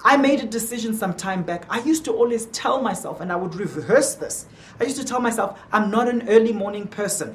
I made a decision some time back. I used to always tell myself, and I would rehearse this. I used to tell myself, I'm not an early morning person.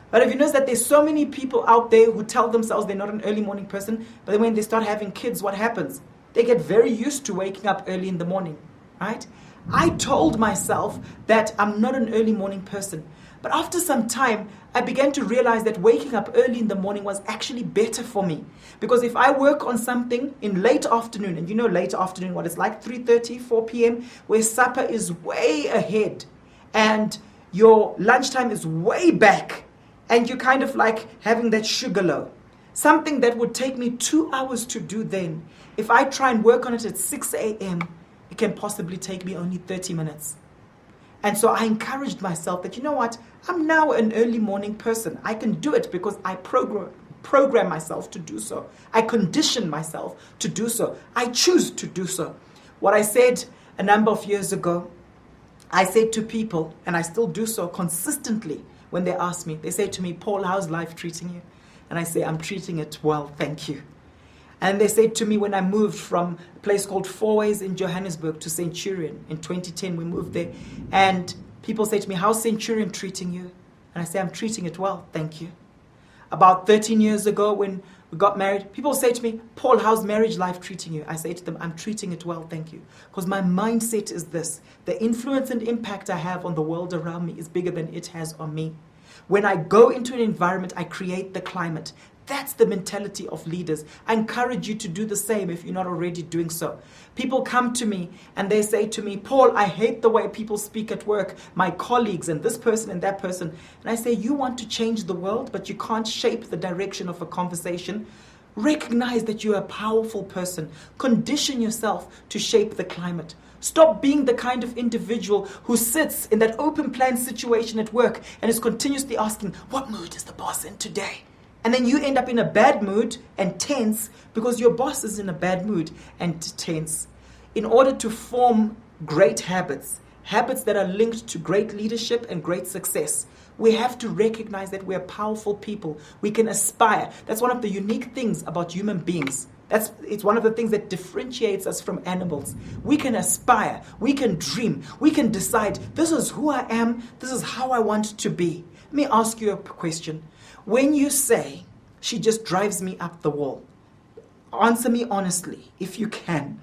But have you noticed that there's so many people out there who tell themselves they're not an early morning person, but then when they start having kids, what happens? They get very used to waking up early in the morning, right? I told myself that I'm not an early morning person. But after some time, I began to realize that waking up early in the morning was actually better for me. Because if I work on something in late afternoon, and you know late afternoon, what it's like, 3:30, 4 p.m., where supper is way ahead and your lunchtime is way back, and you're kind of like having that sugar low. Something that would take me 2 hours to do then, if I try and work on it at 6 a.m., it can possibly take me only 30 minutes. And so I encouraged myself that, you know what, I'm now an early morning person. I can do it because I program myself to do so. I condition myself to do so. I choose to do so. What I said a number of years ago, I said to people, and I still do so consistently when they ask me, they say to me, Paul, how's life treating you? And I say, I'm treating it well, thank you. And they said to me when I moved from a place called Four Ways in Johannesburg to Centurion in 2010, we moved there. And people say to me, how's Centurion treating you? And I say, I'm treating it well, thank you. About 13 years ago when we got married, people say to me, Paul, how's marriage life treating you? I say to them, I'm treating it well, thank you. Because my mindset is this: the influence and impact I have on the world around me is bigger than it has on me. When I go into an environment, I create the climate. That's the mentality of leaders. I encourage you to do the same if you're not already doing so. People come to me and they say to me, Paul, I hate the way people speak at work, my colleagues and this person and that person. And I say, you want to change the world, but you can't shape the direction of a conversation. Recognize that you're a powerful person. Condition yourself to shape the climate. Stop being the kind of individual who sits in that open plan situation at work and is continuously asking, what mood is the boss in today? And then you end up in a bad mood and tense because your boss is in a bad mood and tense. In order to form great habits, habits that are linked to great leadership and great success, we have to recognize that we're powerful people. We can aspire. That's one of the unique things about human beings. It's one of the things that differentiates us from animals. We can aspire. We can dream. We can decide, this is who I am. This is how I want to be. Let me ask you a question. When you say, she just drives me up the wall, answer me honestly, if you can.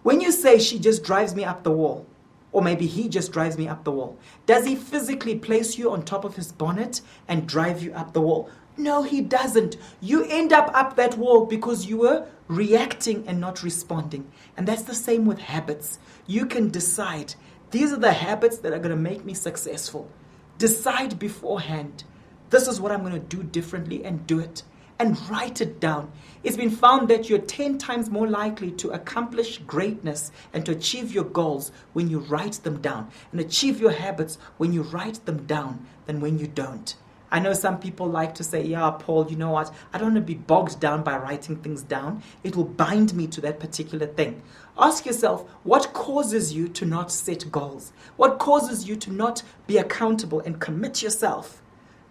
When you say she just drives me up the wall, or maybe he just drives me up the wall, does he physically place you on top of his bonnet and drive you up the wall? No, he doesn't. You end up that wall because you were reacting and not responding. And that's the same with habits. You can decide, these are the habits that are going to make me successful. Decide beforehand. This is what I'm going to do differently, and do it. And write it down. It's been found that you're 10 times more likely to accomplish greatness and to achieve your goals when you write them down, and achieve your habits when you write them down than when you don't. I know some people like to say, yeah, Paul, you know what? I don't want to be bogged down by writing things down. It will bind me to that particular thing. Ask yourself, what causes you to not set goals? What causes you to not be accountable and commit yourself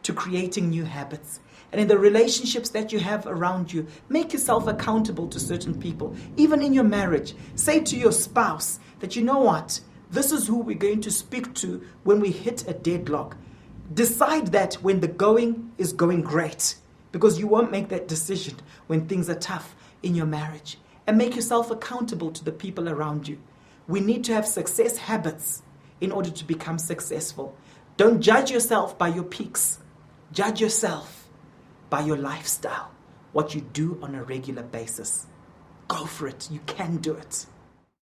to creating new habits? And in the relationships that you have around you, make yourself accountable to certain people. Even in your marriage, say to your spouse that, you know what? This is who we're going to speak to when we hit a deadlock. Decide that when the going is going great, because you won't make that decision when things are tough in your marriage. And make yourself accountable to the people around you. We need to have success habits in order to become successful. Don't judge yourself by your peaks. Judge yourself by your lifestyle, what you do on a regular basis. Go for it. You can do it.